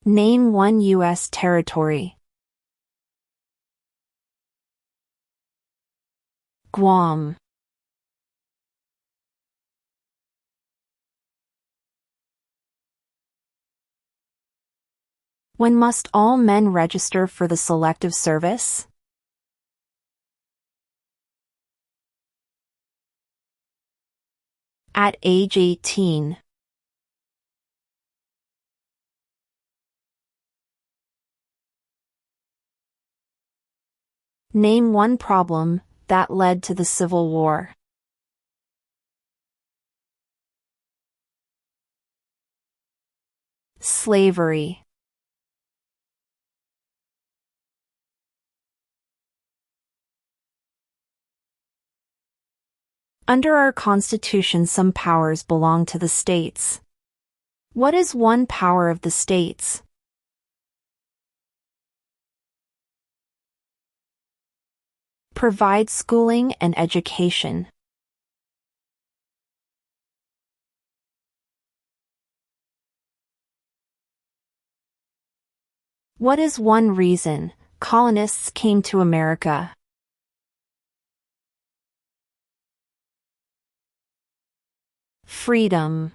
Name one U.S. territory. Guam. When must all men register for the Selective Service? At age 18. Name one problem that led to the Civil War. Slavery. Under our Constitution, some powers belong to the states. What is one power of the states? Provide schooling and education. What is one reason colonists came to America? Freedom.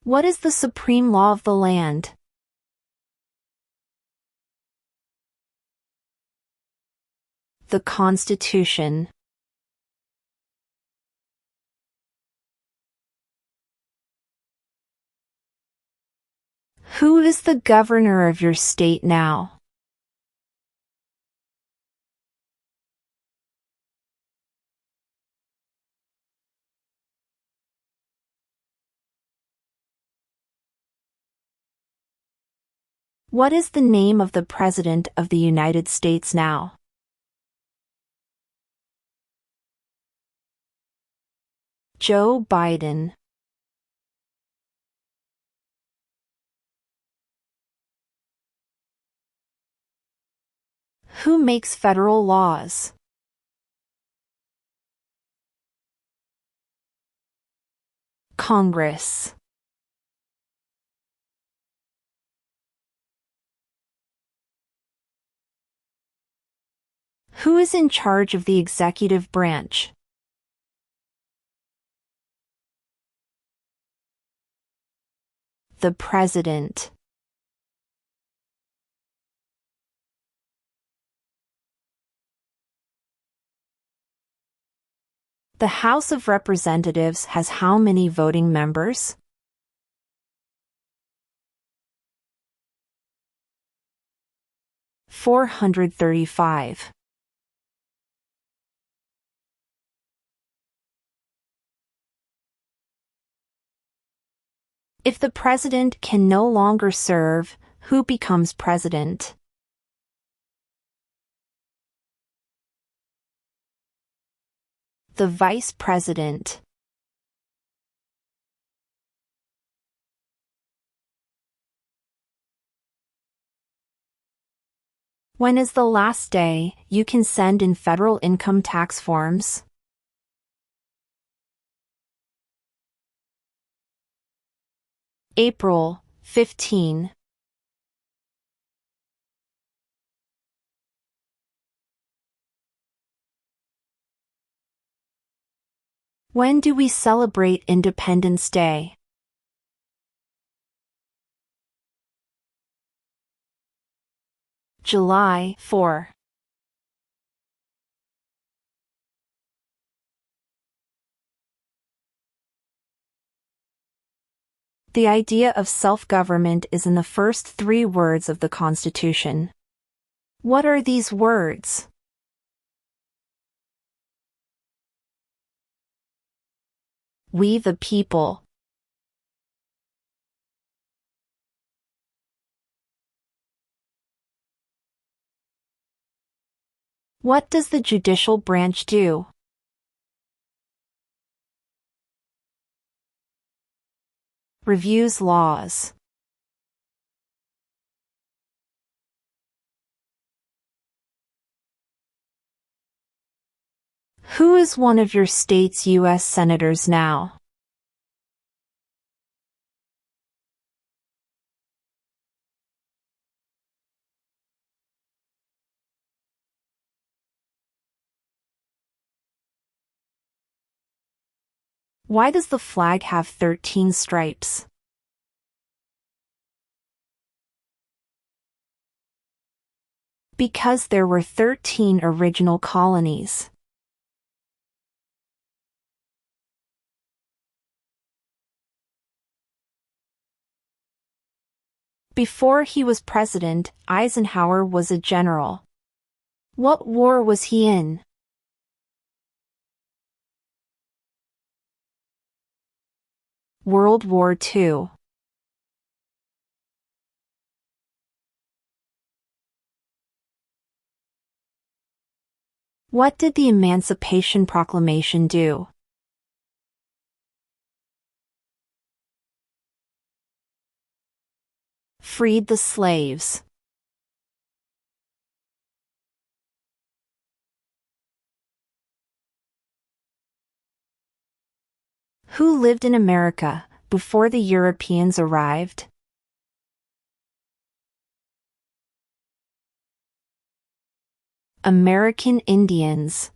What is the supreme law of the land? The Constitution. Who is the governor of your state now? What is the name of the President of the United States now? Joe Biden. Who makes federal laws? Congress. Who is in charge of the executive branch? The President. The House of Representatives has how many voting members? 435. If the president can no longer serve, who becomes president? The vice president. When is the last day you can send in federal income tax forms? April 15. When do we celebrate Independence Day? July 4. The idea of self-government is in the first 3 words of the Constitution. What are these words? We the people. What does the judicial branch do? Reviews laws. Who is one of your state's U.S. senators now? Why does the flag have 13 stripes? Because there were 13 original colonies. Before he was president, Eisenhower was a general. What war was he in? World War II. What did the Emancipation Proclamation do? Freed the slaves. Who lived in America before the Europeans arrived? American Indians.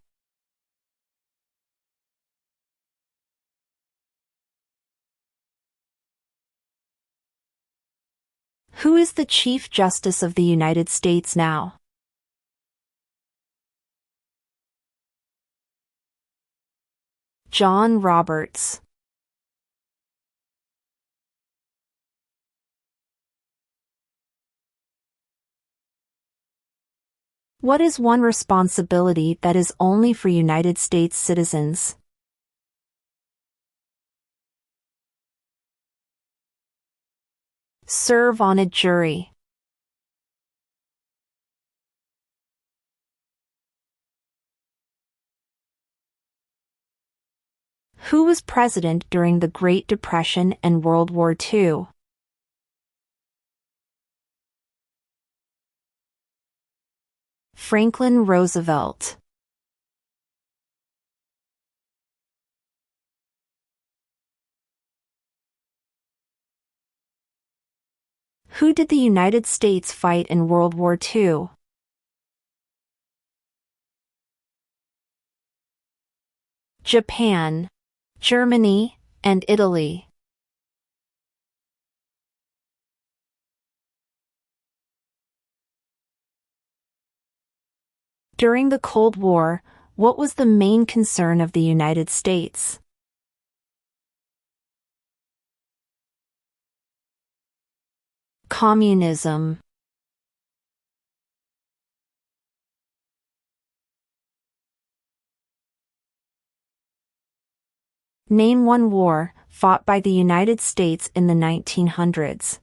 Who is the Chief Justice of the United States now? John Roberts. What is one responsibility that is only for United States citizens? Serve on a jury. Who was president during the Great Depression and World War II? Franklin Roosevelt. Who did the United States fight in World War II? Japan, Germany, and Italy. During the Cold War, what was the main concern of the United States? Communism. Name one war fought by the United States in the 1900s.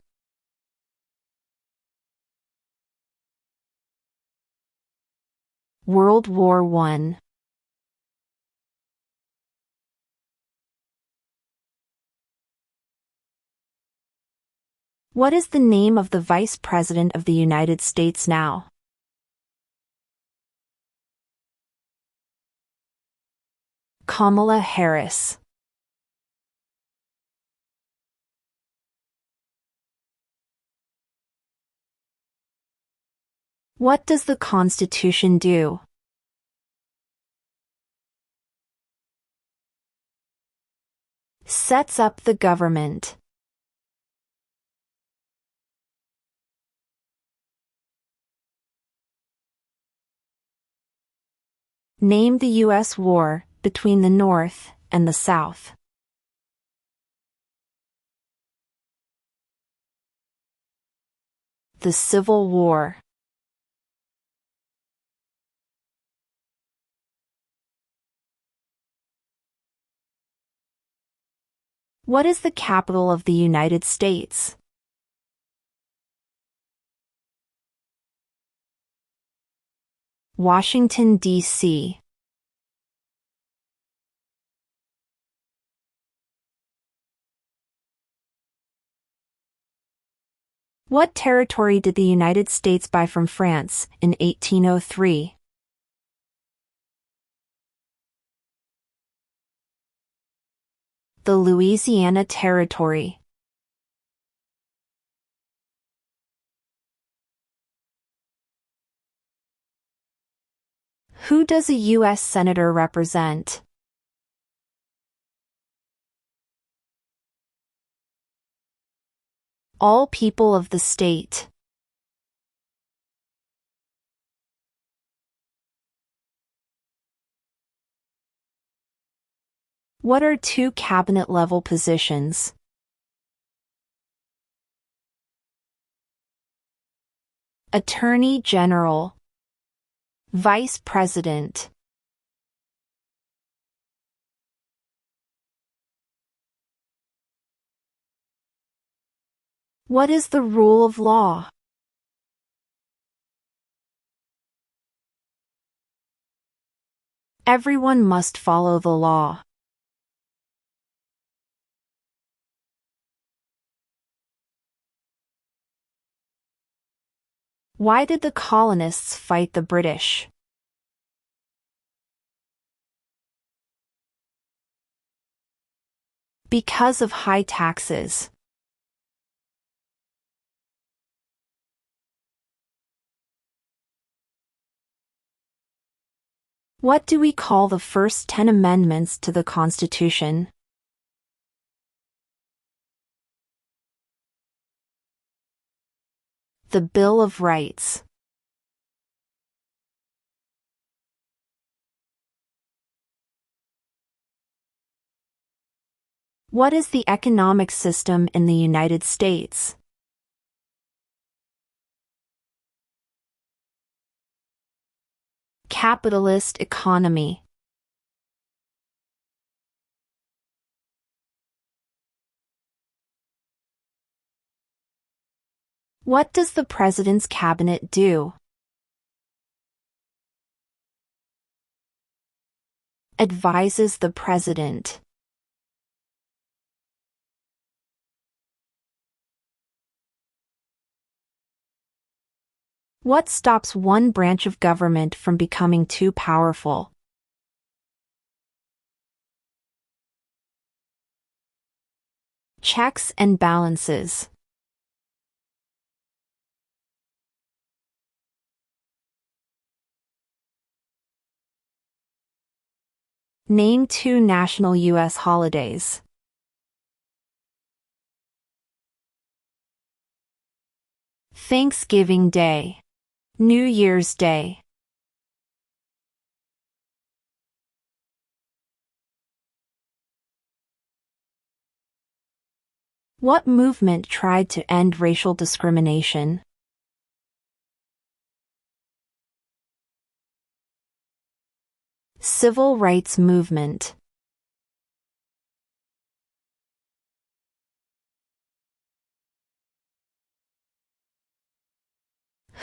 World War I. What is the name of the Vice President of the United States now? Kamala Harris. What does the Constitution do? Sets up the government. Name the U.S. war between the North and the South. The Civil War. What is the capital of the United States? Washington, D.C. What territory did the United States buy from France in 1803? the Louisiana Territory? Who does a U.S. Senator represent? All people of the state. What are two cabinet-level positions? Attorney General. Vice President. What is the rule of law? Everyone must follow the law. Why did the colonists fight the British? Because of high taxes. What do we call the first 10 amendments to the Constitution? The Bill of Rights. What is the economic system in the United States? Capitalist economy. What does the President's cabinet do? Advises the President. What stops one branch of government from becoming too powerful? Checks and balances. Name two national U.S. holidays. Thanksgiving Day. New Year's Day. What movement tried to end racial discrimination? Civil rights movement.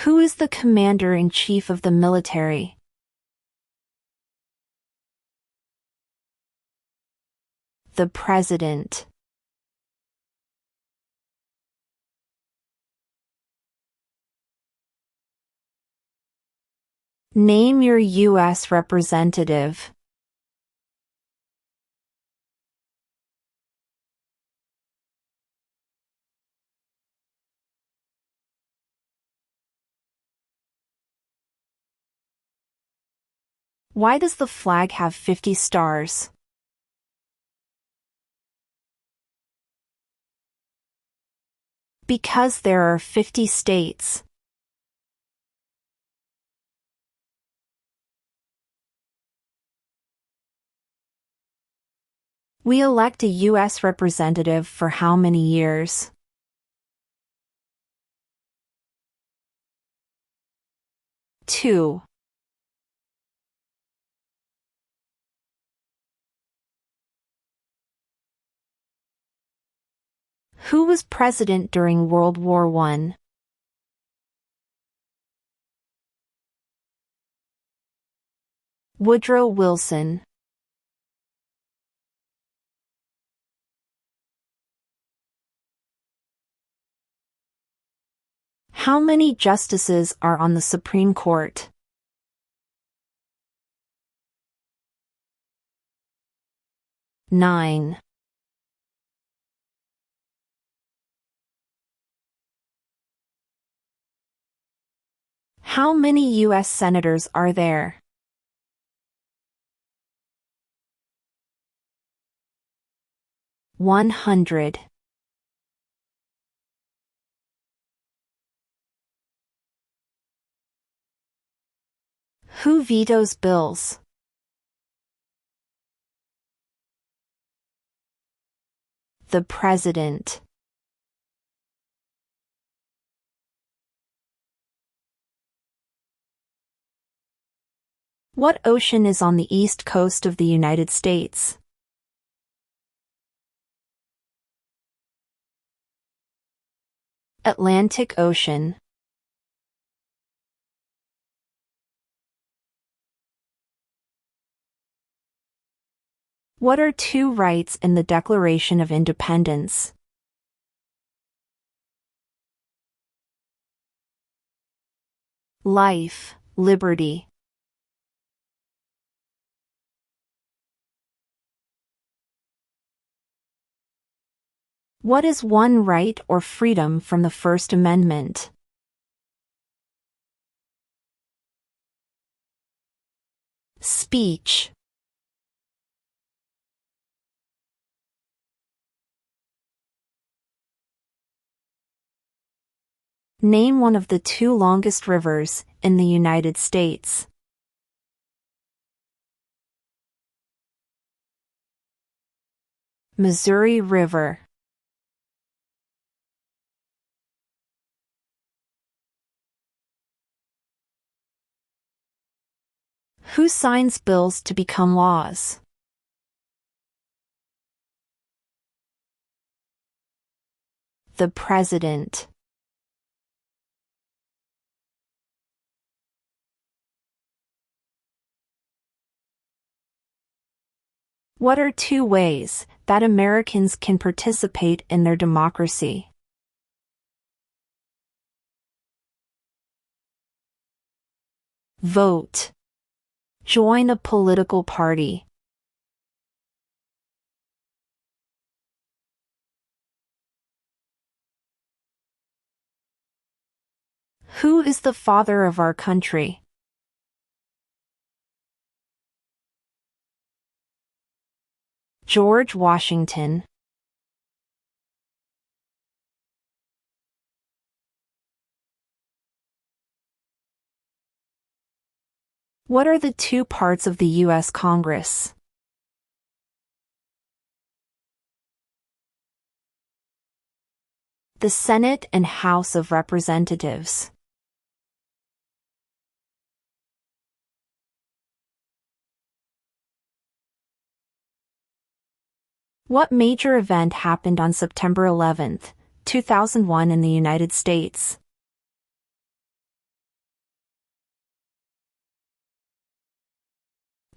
Who is the commander-in-chief of the military? The President. Name your U.S. representative. Why does the flag have 50 stars? Because there are 50 states. We elect a U.S. representative for how many years? 2. Who was president during World War I? Woodrow Wilson. How many justices are on the Supreme Court? 9. How many U.S. senators are there? 100. Who vetoes bills? The President. What ocean is on the east coast of the United States? Atlantic Ocean. What are two rights in the Declaration of Independence? Life, liberty. What is one right or freedom from the First Amendment? Speech. Name one of the two longest rivers in the United States. Missouri River. Who signs bills to become laws? The President. What are two ways that Americans can participate in their democracy? Vote. Join a political party. Who is the father of our country? George Washington. What are the two parts of the U.S. Congress? The Senate and House of Representatives. What major event happened on September 11, 2001 in the United States?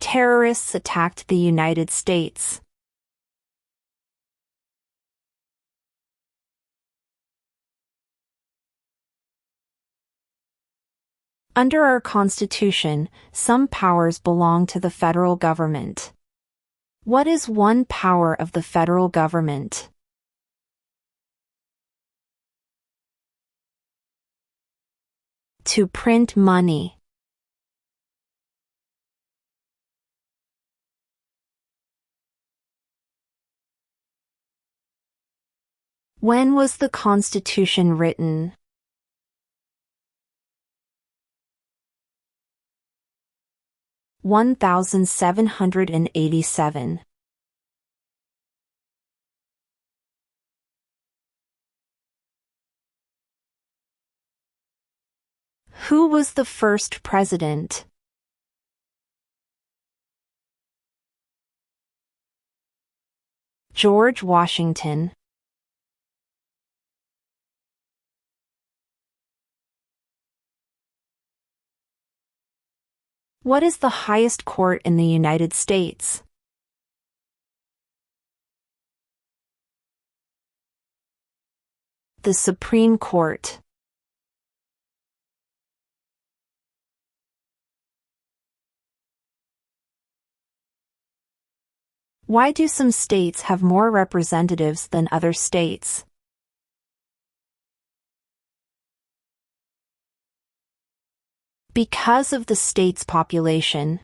Terrorists attacked the United States. Under our Constitution, some powers belong to the federal government. What is one power of the federal government? To print money. When was the Constitution written? 1787. Who was the first president? George Washington. What is the highest court in the United States? The Supreme Court. Why do some states have more representatives than other states? Because of the state's population.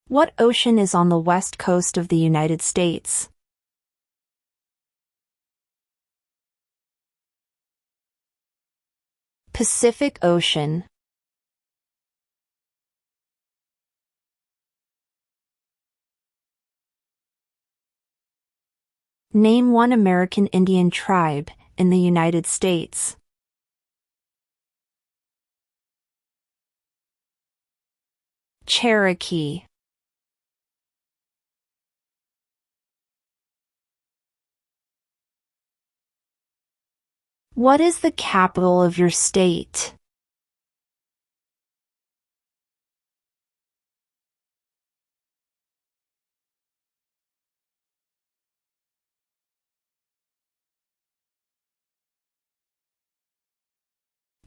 What ocean is on the west coast of the United States? Pacific Ocean. Name one American Indian tribe in the United States. Cherokee. What is the capital of your state?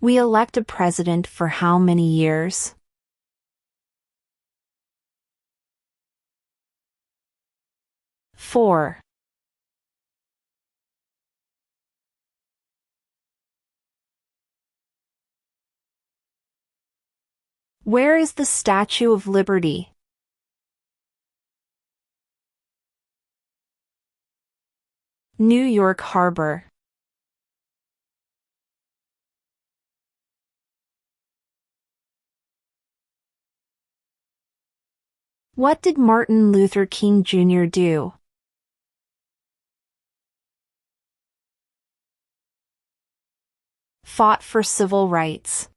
We elect a president for how many years? 4. Where is the Statue of Liberty? New York Harbor. What did Martin Luther King Jr. do? Fought for civil rights.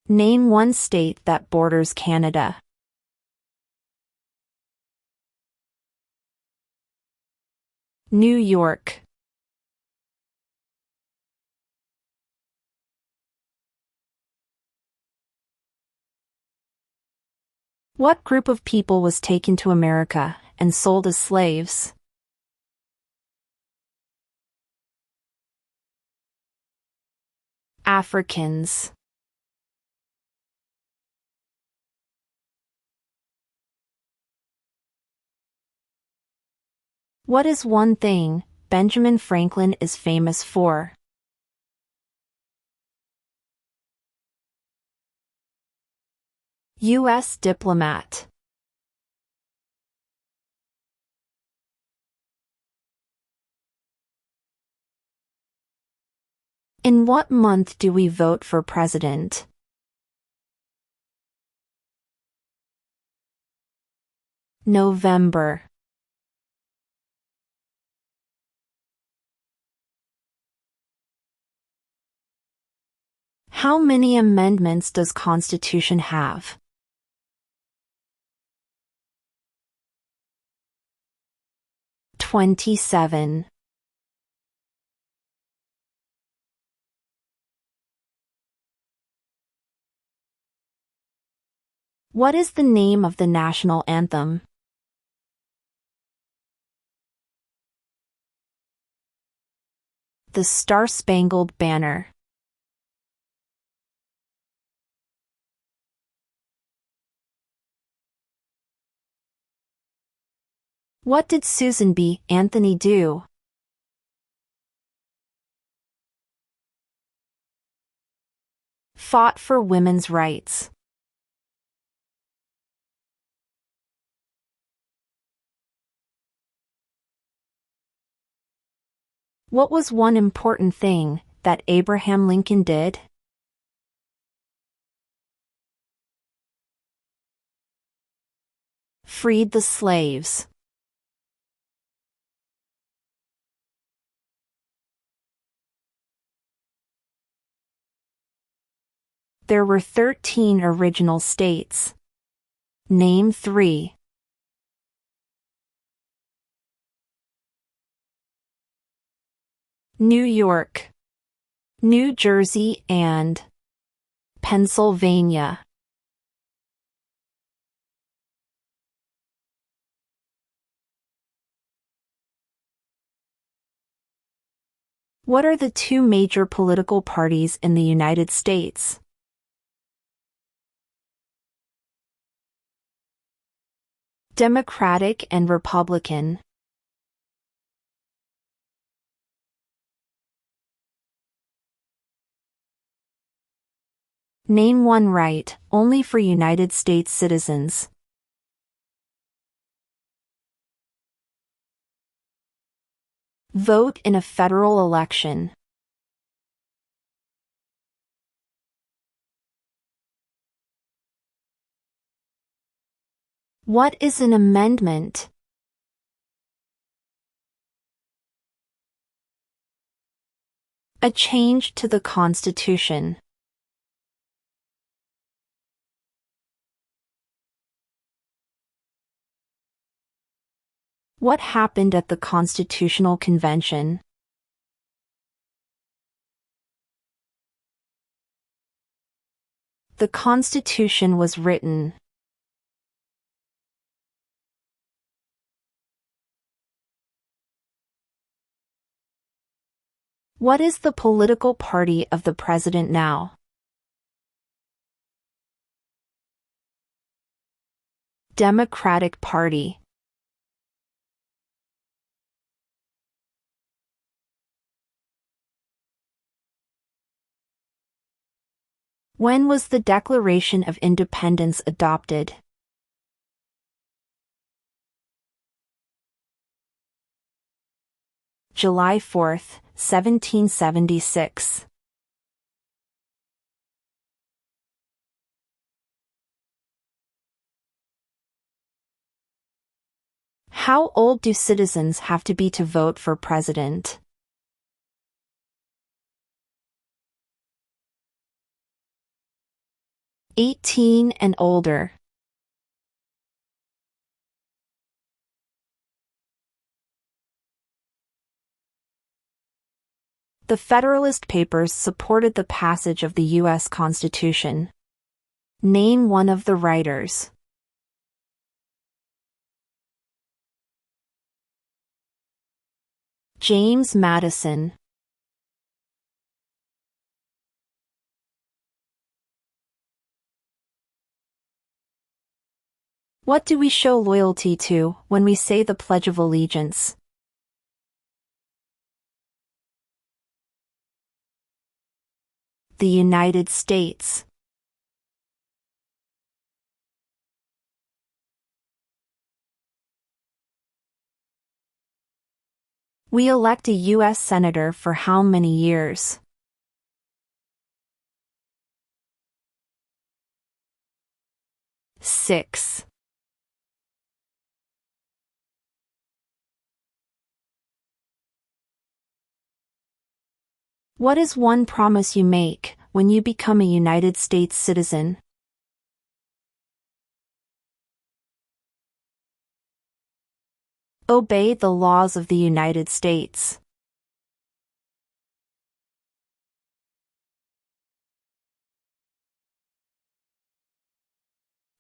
Name one state that borders Canada. New York. What group of people was taken to America and sold as slaves? Africans. What is one thing Benjamin Franklin is famous for? U.S. diplomat. In what month do we vote for president? November. How many amendments does Constitution have? 27. What is the name of the national anthem? The Star-Spangled Banner. What did Susan B. Anthony do? Fought for women's rights. What was one important thing that Abraham Lincoln did? Freed the slaves. There were 13 original states. Name 3. New York, New Jersey, and Pennsylvania. What are the two major political parties in the United States? Democratic and Republican. Name one right, only for United States citizens. Vote in a federal election. What is an amendment? A change to the Constitution. What happened at the Constitutional Convention? The Constitution was written. What is the political party of the president now? Democratic Party. When was the Declaration of Independence adopted? July 4, 1776. How old do citizens have to be to vote for president? "18 and older." The Federalist Papers supported the passage of the U.S. Constitution. Name one of the writers. James Madison. What do we show loyalty to when we say the Pledge of Allegiance? The United States. We elect a U.S. Senator for how many years? 6. What is one promise you make when you become a United States citizen? Obey the laws of the United States.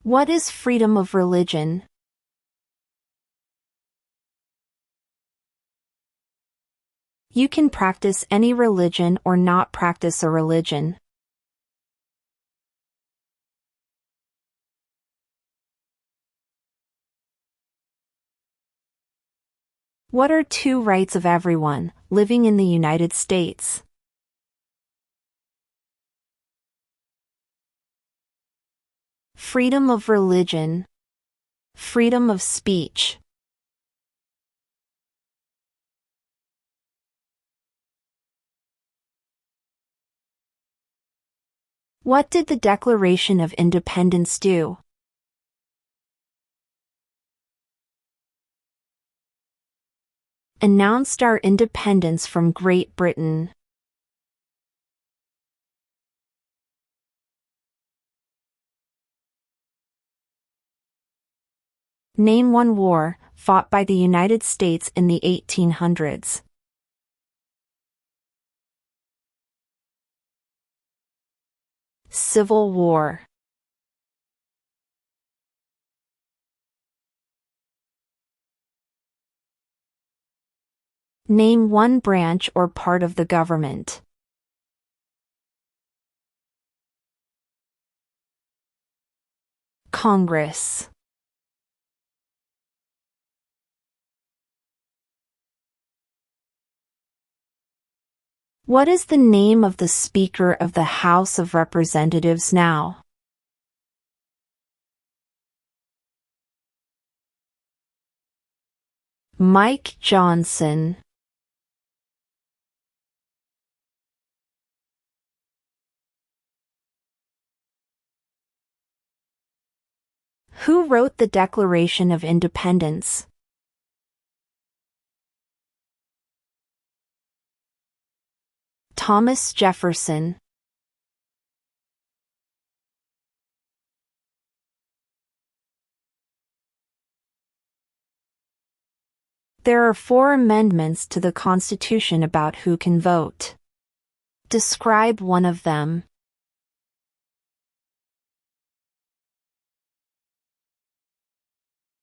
What is freedom of religion? You can practice any religion or not practice a religion. What are two rights of everyone living in the United States? Freedom of religion. Freedom of speech. What did the Declaration of Independence do? Announced our independence from Great Britain. Name one war fought by the United States in the 1800s. Civil War. Name one branch or part of the government. Congress. What is the name of the Speaker of the House of Representatives now? Mike Johnson. Who wrote the Declaration of Independence? Thomas Jefferson. There are 4 amendments to the Constitution about who can vote. Describe one of them.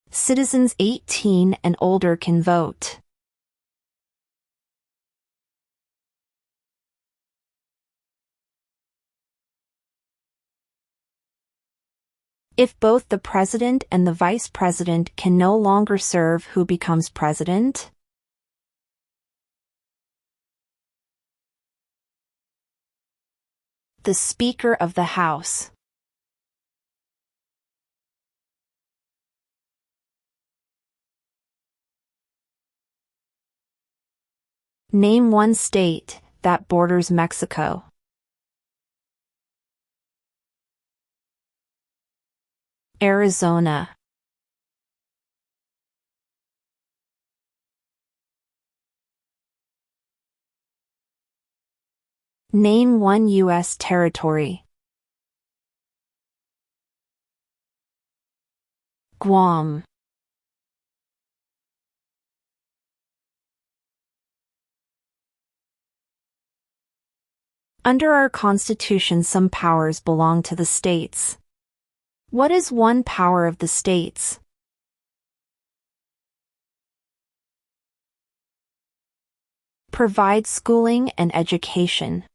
Citizens 18 and older can vote. If both the president and the vice president can no longer serve, who becomes president? The Speaker of the House. Name one state that borders Mexico. Arizona. Name one U.S. territory. Guam. Under our Constitution, some powers belong to the states. What is one power of the states? Provide schooling and education.